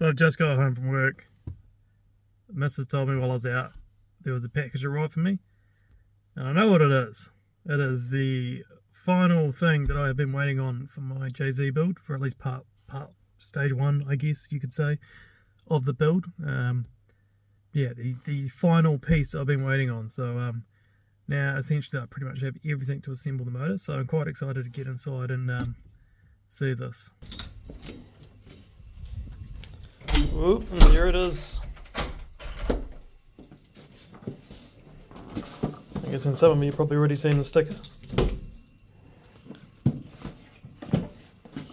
So I've just got home from work. Mrs. told me while I was out there was a package arrived for me, and I know what it is. It is the final thing that I have been waiting on for my JZ build, for at least part stage one, I guess you could say, of the build. Yeah, the final piece I've been waiting on. So now essentially I pretty much have everything to assemble the motor, so I'm quite excited to get inside and see this. Whoop, and there it is. I guess in some of you have probably already seen the sticker.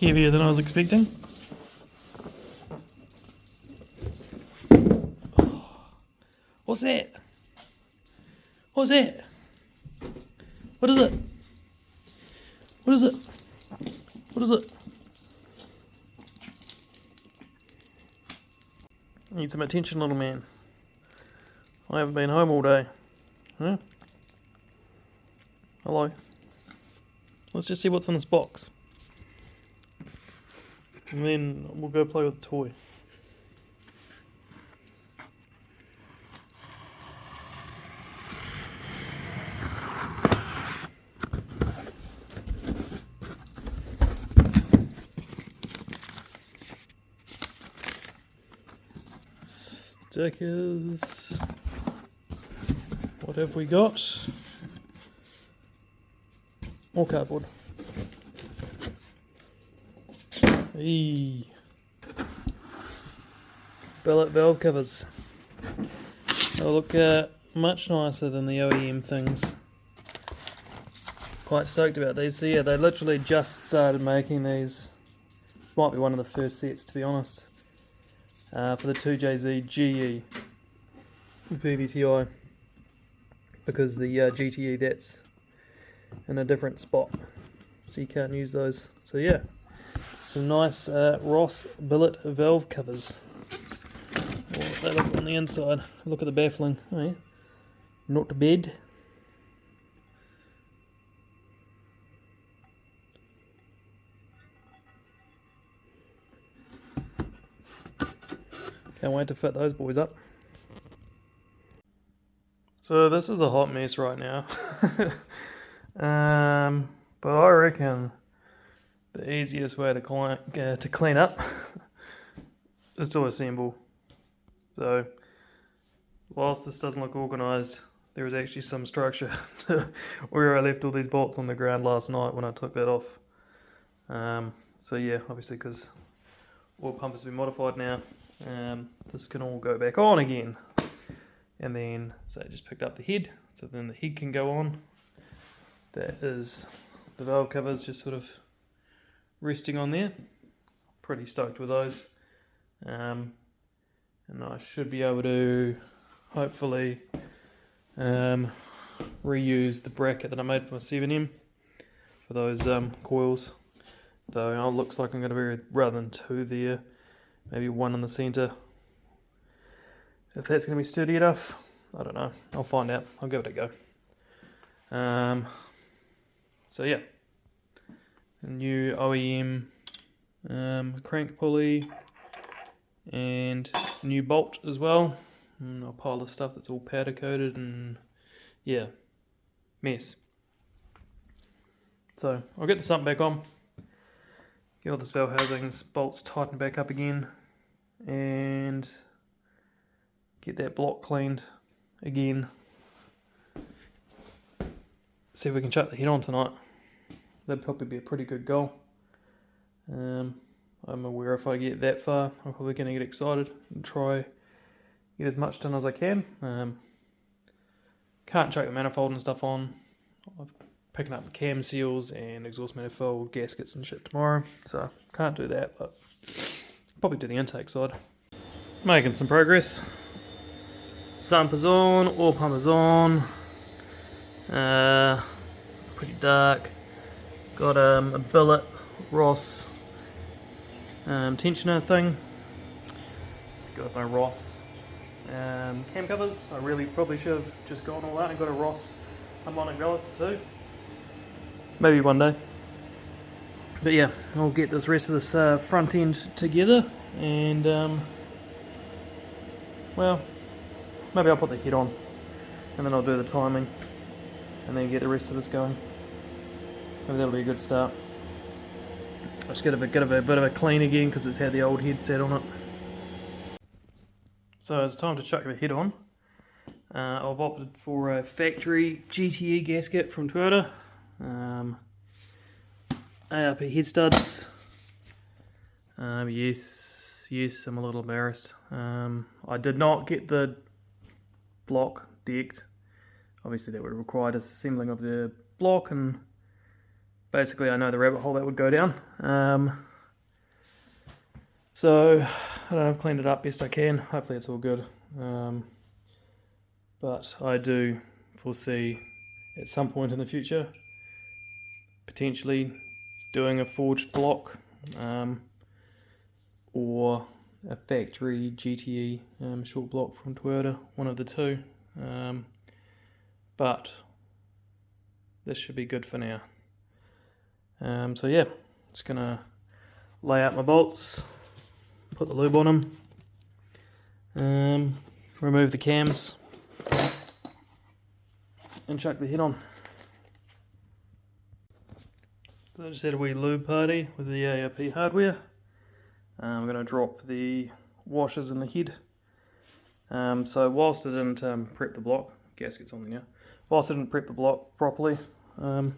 Heavier than I was expecting. What's that? What's that? What is it? What is it? What is it? Need some attention, little man. I haven't been home all day. Huh? Hello. Let's just see what's in this box. And then we'll go play with the toy. Stickers. What have we got? More cardboard. Eee. Billet valve covers. They look much nicer than the OEM things. Quite stoked about these. So yeah, they literally just started making these. This might be one of the first sets, to be honest. For the 2jz GE vvti, because the GTE, that's in a different spot, so you can't use those. So yeah, some nice Ross billet valve covers. What they look on the inside. Look at the baffling. Oh yeah. Not bad. Can't wait to fit those boys up. So this is a hot mess right now. But I reckon the easiest way to clean up is to assemble. So whilst this doesn't look organised, there is actually some structure to where I left all these bolts on the ground last night when I took that off. So yeah, obviously because oil pump has been modified now, this can all go back on again. And then, so I just picked up the head, so then the head can go on. That is the valve covers just sort of resting on there. Pretty stoked with those. And I should be able to hopefully reuse the bracket that I made for my 7M for those coils. Though it looks like I'm going to be, rather than two there, maybe one in the centre. If that's going to be sturdy enough, I don't know. I'll find out. I'll give it a go. So yeah, a new OEM crank pulley and new bolt as well. And a pile of stuff that's all powder coated and yeah, mess. So I'll get the sump back on, get all the valve housings, bolts tightened back up again, and get that block cleaned again. See if we can chuck the head on tonight. That'd probably be a pretty good goal. I'm aware if I get that far, I'm probably going to get excited and try get as much done as I can. Can't chuck the manifold and stuff on. I'm picking up cam seals and exhaust manifold gaskets and shit tomorrow, so can't do that, but probably do the intake side. Making some progress. Sump is on, oil pump is on. Pretty dark. Got a billet Ross tensioner thing. Got my Ross cam covers. I really probably should have just gone all out and got a Ross harmonic relator too. Maybe one day. But yeah, I'll get this rest of this front end together and well, maybe I'll put the head on and then I'll do the timing and then get the rest of this going. Maybe that'll be a good start. I'll just get a bit of a clean again because it's had the old head set on it. So it's time to chuck the head on. I've opted for a factory GTE gasket from Toyota. ARP head studs. Yes, I'm a little embarrassed. I did not get the block decked. Obviously that would have required disassembling of the block, and basically I know the rabbit hole that would go down. So I don't know, I've cleaned it up best I can. Hopefully it's all good. But I do foresee at some point in the future potentially doing a forged block, or a factory GTE short block from Toyota, one of the two. But this should be good for now. So yeah, just gonna lay out my bolts, put the lube on them, remove the cams, and chuck the head on. So I just had a wee lube party with the ARP hardware. I'm going to drop the washers in the head. So whilst I didn't prep the block, gasket's on there now, whilst I didn't prep the block properly, at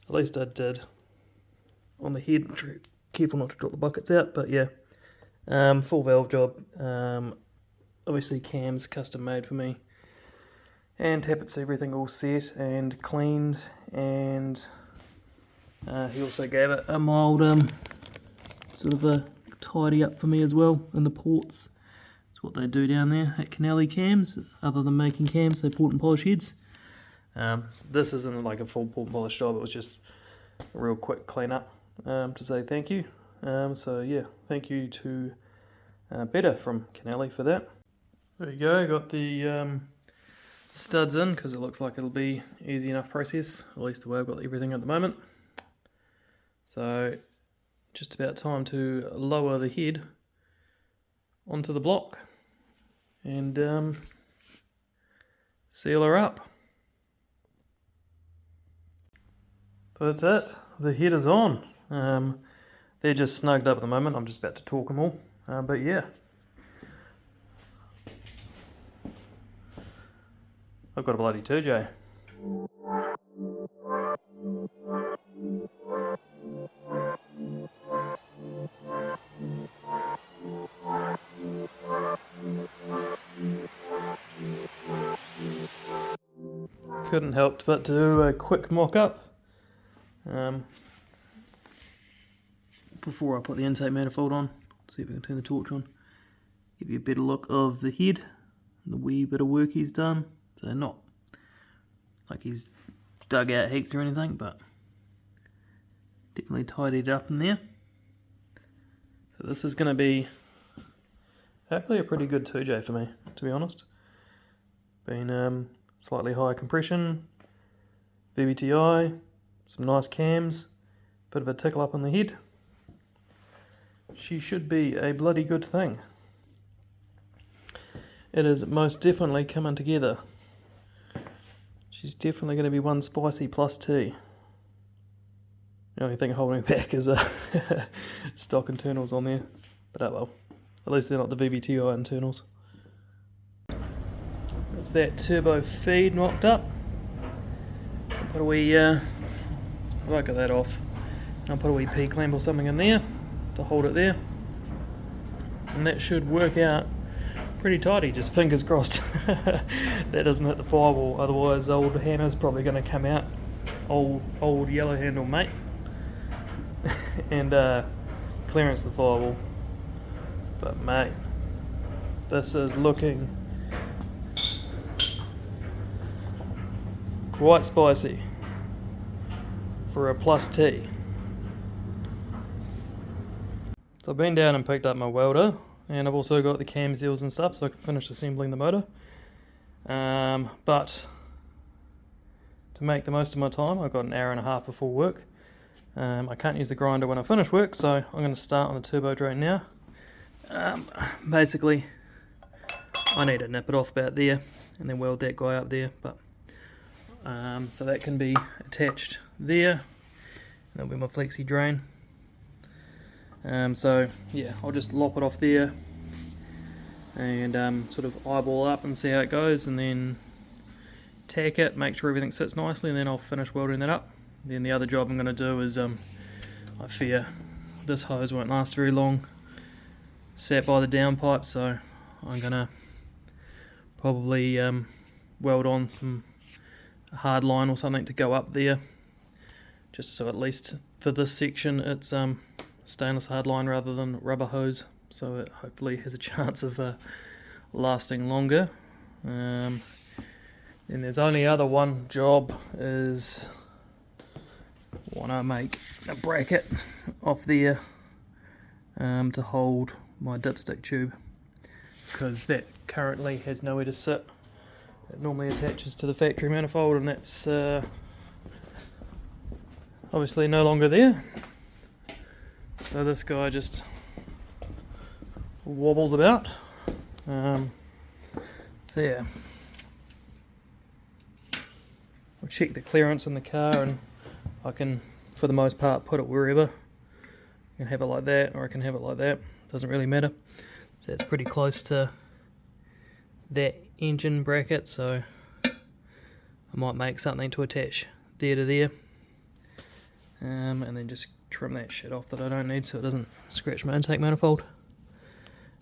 least I did on the head. Careful not to drop the buckets out, but yeah, full valve job. Obviously cams custom made for me, and Tappet's everything all set and cleaned, and he also gave it a mild sort of a tidy up for me as well in the ports. It's what they do down there at Canelli Cams, other than making cams, so port and polish heads. So this isn't like a full port and polish job, it was just a real quick clean up to say thank you. So yeah, thank you to Better from Canelli for that. There you go, got the studs in because it looks like it'll be easy enough process, at least the way I've got everything at the moment. So just about time to lower the head onto the block and seal her up. So that's it, the head is on. They're just snugged up at the moment, I'm just about to torque them all, but yeah. I've got a bloody 2J. Couldn't help but to do a quick mock-up before I put the intake manifold on. See if I can turn the torch on. Give you a better look of the head and the wee bit of work he's done. So not like he's dug out heaps or anything, but definitely tidied it up in there. So this is going to be hopefully a pretty good 2J for me, to be honest. Been slightly higher compression, vvti, some nice cams, bit of a tickle up on the head. She should be a bloody good thing. It is most definitely coming together. She's definitely going to be one spicy plus T. The only thing holding me back is stock internals on there, but oh well. At least they're not the vvti internals. That's that turbo feed knocked up. I'll put a wee, I won't get that off. I'll put a wee P-clamp or something in there to hold it there. And that should work out pretty tidy, just fingers crossed that doesn't hit the firewall, otherwise old hammer's probably going to come out, old yellow handle mate, and clearance the firewall. But mate, this is looking quite spicy for a plus T. So I've been down and picked up my welder, and I've also got the cam seals and stuff so I can finish assembling the motor. But to make the most of my time, I've got an hour and a half before work. I can't use the grinder when I finish work, so I'm going to start on the turbo drain now. Basically, I need to nip it off about there and then weld that guy up there, but so that can be attached there. That'll be my flexi drain. So yeah, I'll just lop it off there and sort of eyeball up and see how it goes, and then tack it, make sure everything sits nicely, and then I'll finish welding that up. Then the other job I'm going to do is, I fear this hose won't last very long, sat by the downpipe, so I'm going to probably weld on some hard line or something to go up there, just so at least for this section it's stainless hard line rather than rubber hose, so it hopefully has a chance of lasting longer. And there's only other one job, is want to make a bracket off there to hold my dipstick tube, because that currently has nowhere to sit. It normally attaches to the factory manifold, and that's obviously no longer there. So this guy just wobbles about. So yeah, I'll check the clearance in the car, and I can, for the most part, put it wherever. I can have it like that, or I can have it like that. Doesn't really matter. So it's pretty close to that engine bracket, so I might make something to attach there to there, and then just trim that shit off that I don't need so it doesn't scratch my intake manifold.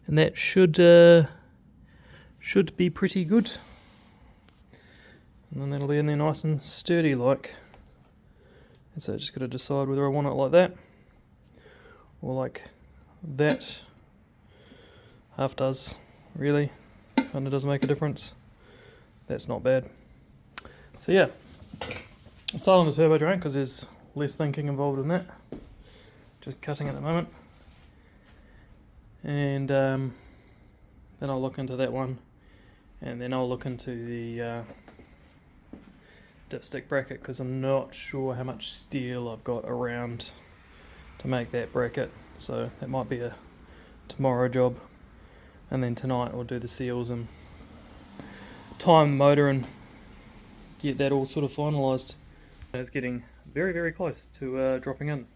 And that should be pretty good. And then that'll be in there nice and sturdy like. And so I just got to decide whether I want it like that or like that. Half does, really. Kind of does make a difference. That's not bad. So yeah, I'm starting the turbo drain because there's less thinking involved in that. Just cutting at the moment. And then I'll look into that one, and then I'll look into the dipstick bracket, because I'm not sure how much steel I've got around to make that bracket, so that might be a tomorrow job. And then tonight we'll do the seals and time motor and get that all sort of finalised. It's getting very, very close to dropping in.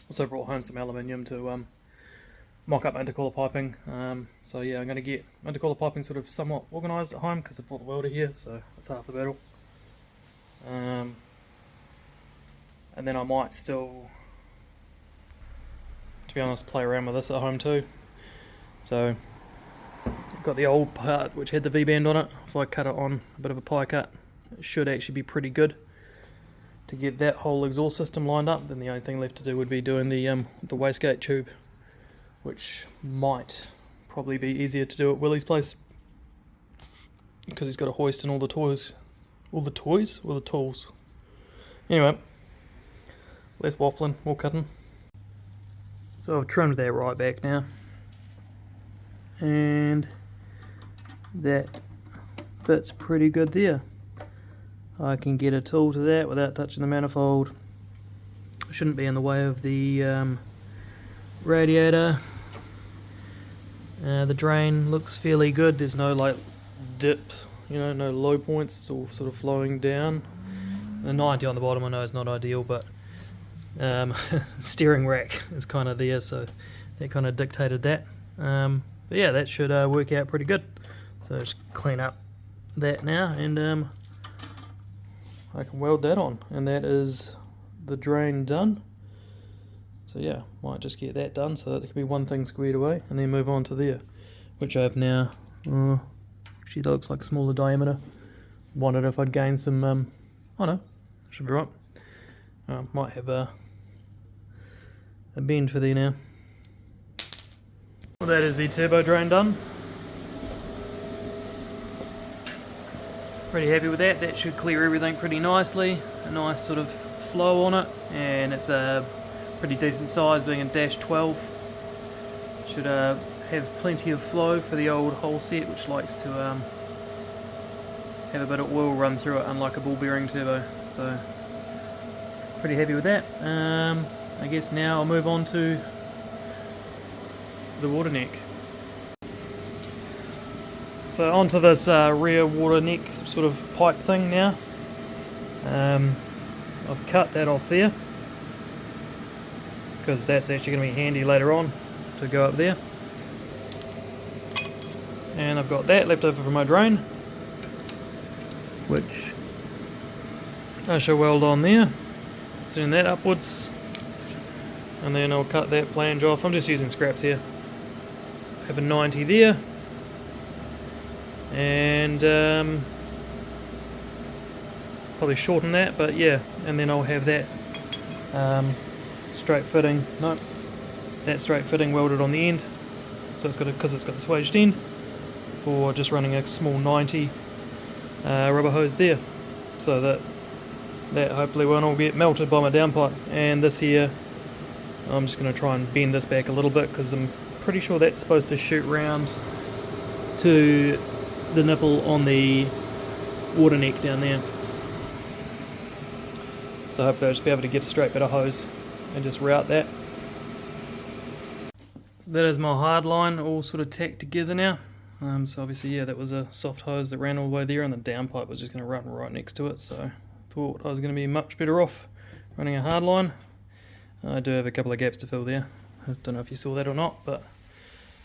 Also brought home some aluminium to mock up intercooler piping. So yeah, I'm going to get intercooler piping sort of somewhat organised at home because I bought the welder here, so that's half the battle. And then I might still, to be honest, play around with this at home too. So I've got the old part which had the V-band on it. If I cut it on a bit of a pie cut, it should actually be pretty good to get that whole exhaust system lined up. Then the only thing left to do would be doing the wastegate tube, which might probably be easier to do at Willie's place because he's got a hoist and all the toys. All the toys? Or the tools? Anyway, less waffling, more cutting. So I've trimmed that right back now, and that fits pretty good there. I can get a tool to that without touching the manifold. Shouldn't be in the way of the radiator. The drain looks fairly good. There's no like dip, no low points. It's all sort of flowing down. The 90 on the bottom I know is not ideal, but steering rack is kind of there, so that kind of dictated that. But yeah, that should work out pretty good. So just clean up that now, and I can weld that on, and that is the drain done. So yeah, might just get that done so that there can be one thing squared away, and then move on to there, which I have now. Actually, that looks like a smaller diameter. Wondered if I'd gain some. Oh no, should be right. Might have a bend for there now. Well, that is the turbo drain done. Pretty happy with that. That should clear everything pretty nicely. A nice sort of flow on it, and it's a pretty decent size, being a dash 12. Should have plenty of flow for the old hole set, which likes to have a bit of oil run through it, unlike a ball bearing turbo. So pretty happy with that. I guess now I'll move on to the water neck. So onto this rear water neck sort of pipe thing now. I've cut that off there because that's actually going to be handy later on to go up there. And I've got that left over from my drain, which I shall weld on there. Send that upwards, and then I'll cut that flange off. I'm just using scraps here. Have a 90 there, and probably shorten that, but yeah, and then I'll have that straight fitting. No, that straight fitting welded on the end, so it's got because it's got the swaged end for just running a small 90 rubber hose there, so that hopefully won't all get melted by my downpipe. And this here, I'm just going to try and bend this back a little bit because I'm pretty sure that's supposed to shoot round to the nipple on the water neck down there. So hopefully I'll just be able to get a straight bit of hose and just route that. So that is my hard line all sort of tacked together now. So obviously, yeah, that was a soft hose that ran all the way there, and the downpipe was just going to run right next to it. So I thought I was going to be much better off running a hard line. I do have a couple of gaps to fill there. I don't know if you saw that or not, but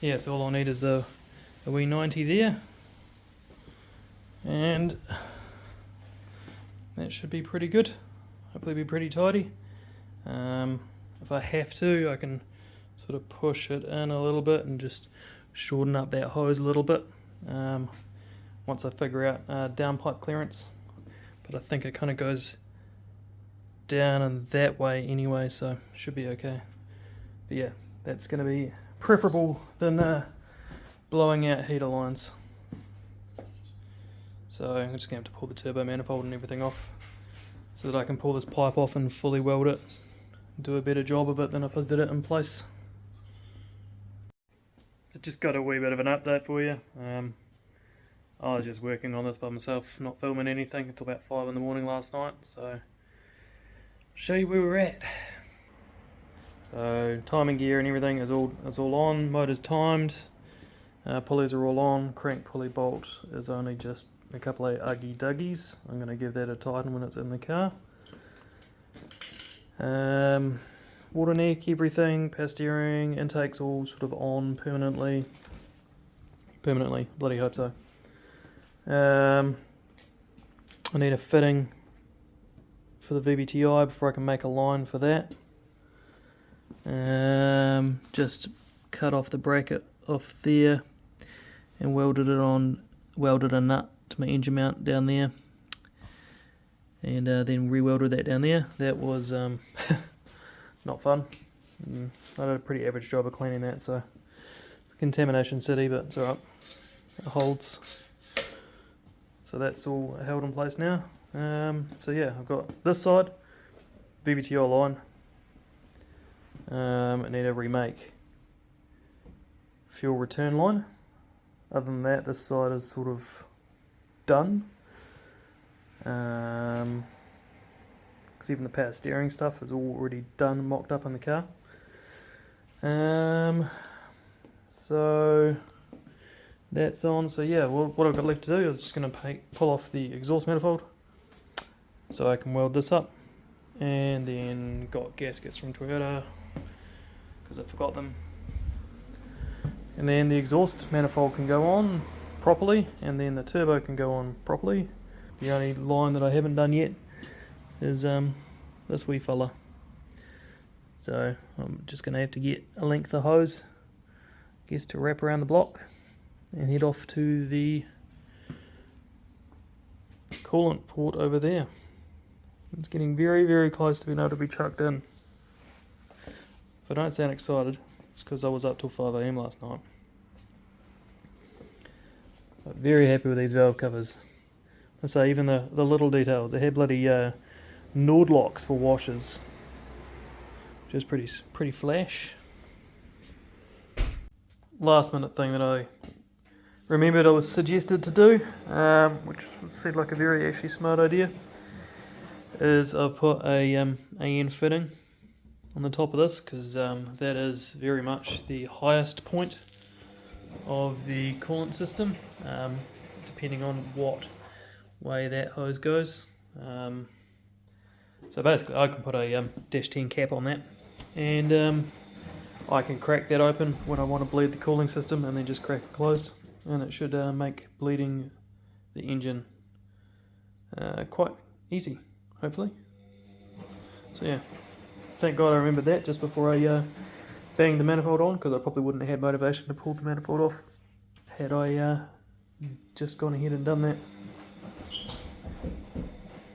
yeah, so all I need is a wee 90 there, and that should be pretty good. Hopefully be pretty tidy. If I have to, I can sort of push it in a little bit and just shorten up that hose a little bit once I figure out downpipe clearance. But I think it kind of goes down and that way anyway, so should be okay. But yeah, that's going to be preferable than blowing out heater lines. So I'm just going to have to pull the turbo manifold and everything off so that I can pull this pipe off and fully weld it and do a better job of it than if I did it in place. So just got a wee bit of an update for you. I was just working on this by myself, not filming anything until about 5 in the morning last night, so I'll show you where we're at. So timing gear and everything is all on, motor's timed, pulleys are all on, crank pulley bolt is only just a couple of uggy duggies. I'm going to give that a tighten when it's in the car. Water neck, everything, power steering, intake's all sort of on permanently, bloody hope so. I need a fitting for the vvti before I can make a line for that. Just cut off the bracket off there and welded a nut to my engine mount down there, and then re-welded that down there. That was not fun. I did a pretty average job of cleaning that, so it's a contamination city, but it's alright, it holds. So that's all held in place now. So yeah, I've got this side VVTI line. I need a remake fuel return line. Other than that, this side is sort of done. Because even the power steering stuff is already done, mocked up in the car. So that's on. So yeah, what I've got left to do is just going to pull off the exhaust manifold so I can weld this up, and then got gaskets from Toyota because I forgot them, and then the exhaust manifold can go on properly, and then the turbo can go on properly. The only line that I haven't done yet is this wee fella, so I'm just going to have to get a length of hose, I guess, to wrap around the block and head off to the coolant port over there. It's getting very, very close to being able to be chucked in. If I don't sound excited, it's because I was up till 5 AM last night. But very happy with these valve covers. I say even the little details. They had bloody Nord locks for washers, which is pretty flash. Last minute thing that I remembered I was suggested to do, which seemed like a very actually smart idea, is I've put a AN fitting on the top of this, because that is very much the highest point of the coolant system, depending on what way that hose goes. So basically I can put a -10 cap on that, and I can crack that open when I want to bleed the cooling system, and then just crack it closed, and it should make bleeding the engine quite easy, hopefully. So yeah, thank God I remembered that just before I banged the manifold on, because I probably wouldn't have had motivation to pull the manifold off had I just gone ahead and done that.